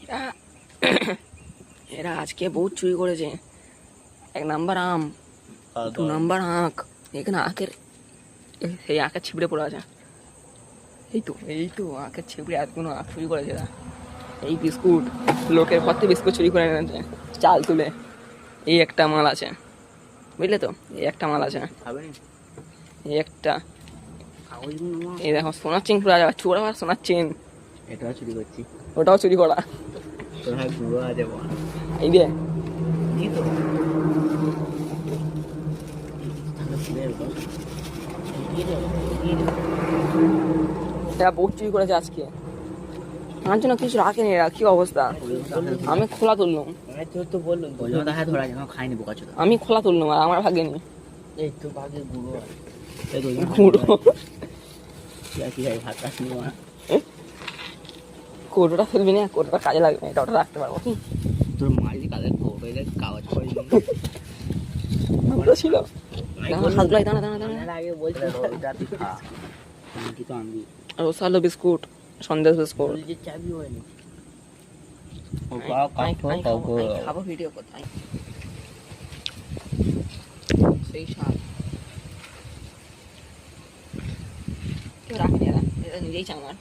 এরা এরা আজকে বহুত চুরি করেছে। 1 নাম্বার আম, 2 নাম্বার আখ, এখানে আখের সেই আখের ছিপড়ে পড়ে আছে। এই তো আখের ছিপড়ে এতগুলো আখ চুরি করেছে এরা। এই বিস্কুট, লোকের ঘর থেকে বিস্কুট চুরি করে এনেছে চাল তুলে। এই একটা মাল আছে, বুঝলে তো, এই একটা মাল আছে, এই একটা। এই দেখো সোনার চেন পুরো যাবে, চোরা আর সোনার চেন। এটাও চুরি করছি, ওটাও চুরি করা। এই যে এরা বহুত চুরি করেছে আজকে। আমার জন্য কিছু রাখেনি এরা, কি অবস্থা। আমি খোলা তুললাম, আমি খোলা তুললাম আর আমার ভাগে নি। কৌটোটা ফেলবি না, কৌটোটা কাজে লাগবে না, এটা ওটা রাখতে পারবো। তোর মাঝে কাজের কৌটো কাগজ ওটা ছিল হাতগুলাই দাঁড়া দাঁড়া দাঁড়া। রসালো বিস্কুট, সন্দেশ বিস্কুট। খাবো ভিডিও কোথায় সেই স্বাদ। কেউ রাখেনি এরা, নিজেই চামার।